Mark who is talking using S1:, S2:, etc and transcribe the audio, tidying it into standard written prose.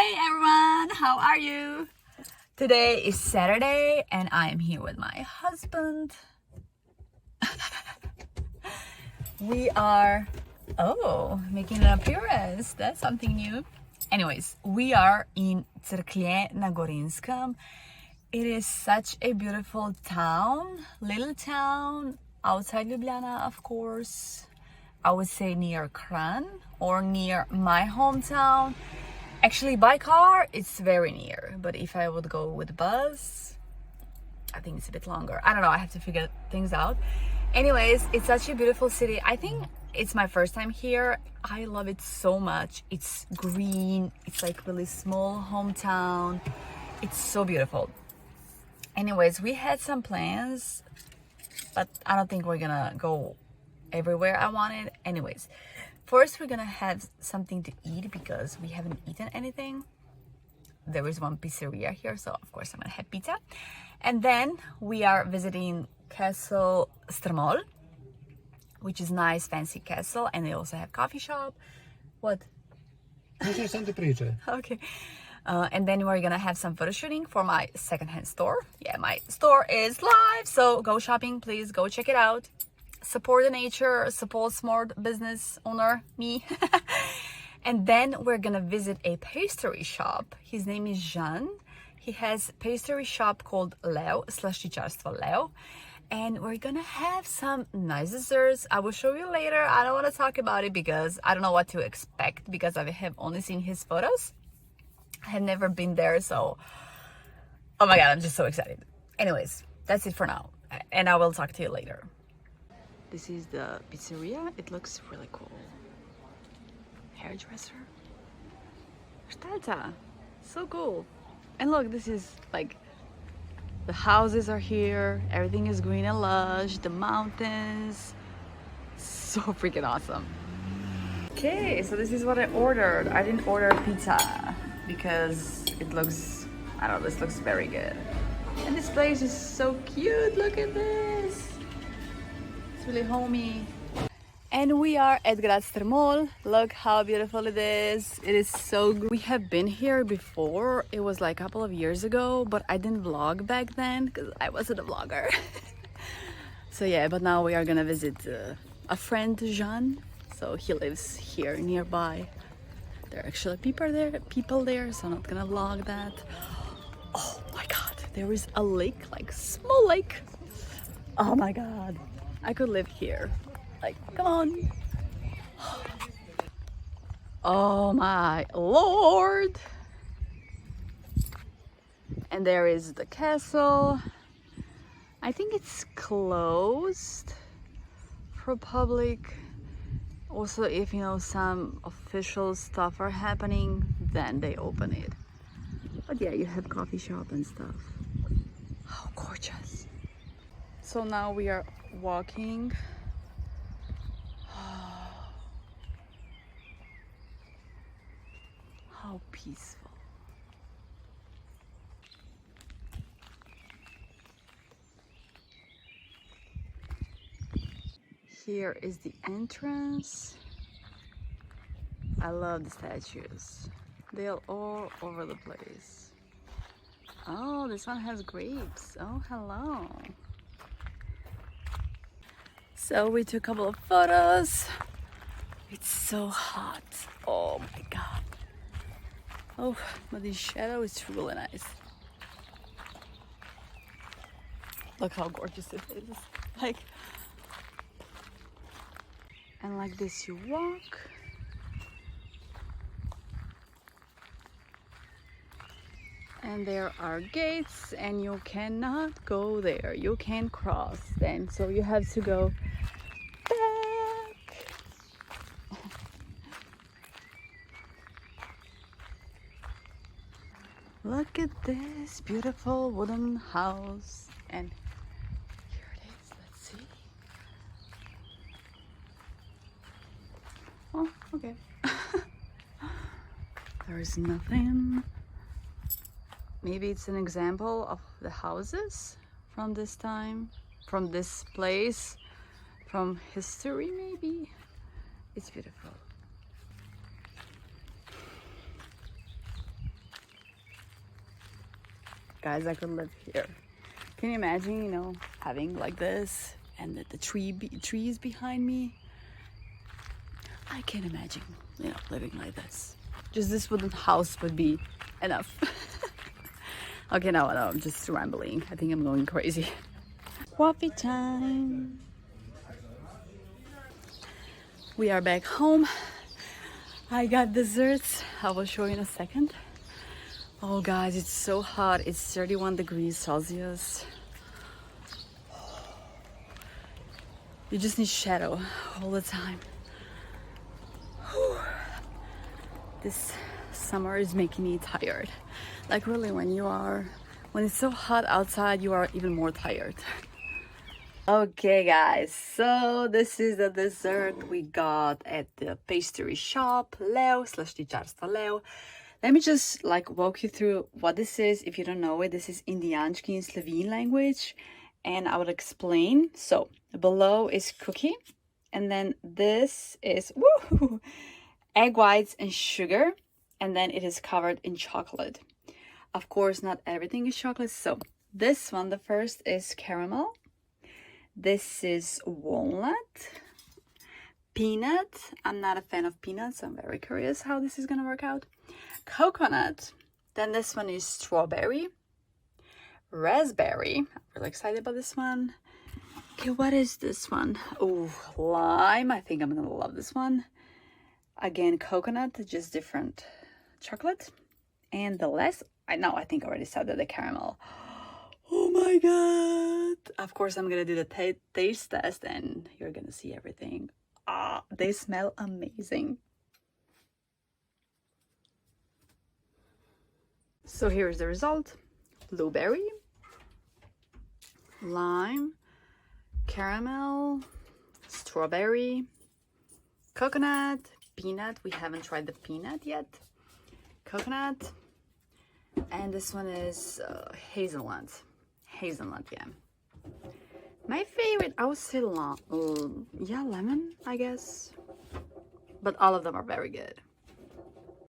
S1: Hey everyone, how are you? Today is Saturday and I am here with my husband. We are, making an appearance. That's something new. Anyways, we are in Cerklje na Gorenjskem. It is such a beautiful town, little town, outside Ljubljana, of course. I would say near Kran or near my hometown. Actually, by car, it's very near, but if I would go with bus, I think it's a bit longer. I don't know, I have to figure things out. Anyways, it's such a beautiful city. I think it's my first time here. I love it so much. It's green, it's like really small hometown. It's so beautiful. Anyways, we had some plans, but I don't think we're gonna go everywhere I wanted. Anyways, first we're gonna have something to eat because we haven't eaten anything. There is one pizzeria here, so of course I'm gonna have pizza. And then we are visiting Castle Strmol, which is nice, fancy castle, and they also have coffee shop. What? Okay. And then we're gonna have some photo shooting for my secondhand store. Yeah, my store is live, so go shopping, please go check it out. Support the nature, support smart business owner, me. And then we're gonna visit a pastry shop. His name is Jean. He has pastry shop called Leo, slastičarstvo Leo. And we're gonna have some nice desserts. I will show you later. I don't wanna talk about it because I don't know what to expect because I have only seen his photos. I have never been there, so oh my god, I'm just so excited. Anyways, that's it for now. And I will talk to you later. This is the pizzeria. It looks really cool. Hairdresser. Štalca. So cool. And look, this is like the houses are here. Everything is green and lush. The mountains. So freaking awesome. Okay, so this is what I ordered. I didn't order pizza because it looks, I don't know, this looks very good. And this place is so cute. Look at this. It's really homey. And we are at Grad Strmol. Look how beautiful it is. It is so good. We have been here before. It was like a couple of years ago, but I didn't vlog back then because I wasn't a vlogger. So yeah, but now we are gonna visit a friend, Jean. So he lives here nearby. There are actually people there, so I'm not gonna vlog that. Oh my god, there is a lake, like small lake. Oh my god. I could live here. Like, come on. Oh my lord. And there is the castle. I think it's closed for public. Also, if you know some official stuff are happening, then they open it. But yeah, you have coffee shop and stuff. How gorgeous. So now we are walking. How peaceful. Here is the entrance. I love the statues. They're all over the place. Oh, this one has grapes. Oh, hello. So we took a couple of photos. It's so hot. Oh my god. Oh, but the shadow is really nice. Look how gorgeous it is. Like, and like this you walk. And there are gates and you cannot go there. You can't cross then, so you have to go back. Look at this beautiful wooden house. And here it is, let's see. Oh, okay. There is nothing. Maybe it's an example of the houses from this time, from this place, from history maybe. It's beautiful. Guys, I could live here. Can you imagine, you know, having like this and the trees behind me? I can't imagine, you know, living like this. Just this wooden house would be enough. Okay, no, I'm just rambling. I think I'm going crazy. Coffee time. We are back home. I got desserts. I will show you in a second. Oh guys, it's so hot. It's 31 degrees Celsius. You just need shadow all the time. This summer is making me tired. Like really, when it's so hot outside, you are even more tired. Okay guys, so this is the dessert we got at the pastry shop, slaštičarstvo Leo. Let me just like walk you through what this is. If you don't know it, this is Indijancki in Slovene language, and I will explain. So below is cookie, and then this is egg whites and sugar, and then it is covered in chocolate. Of course, not everything is chocolate. So this one, the first is caramel. This is walnut, peanut. I'm not a fan of peanuts. I'm very curious how this is gonna work out. Coconut. Then this one is strawberry, raspberry. I'm really excited about this one. Okay, what is this one? Oh, lime. I think I'm gonna love this one. Again, coconut, just different chocolate. And the last, I think I already said that, the caramel. Oh my god. Of course, I'm gonna do the taste test and you're gonna see everything. Ah, they smell amazing. So here's the result. Blueberry, lime, caramel, strawberry, coconut, peanut. We haven't tried the peanut yet. Coconut. And this one is hazelnut. Hazelnut, yeah. My favorite, I would say lemon, I guess. But all of them are very good.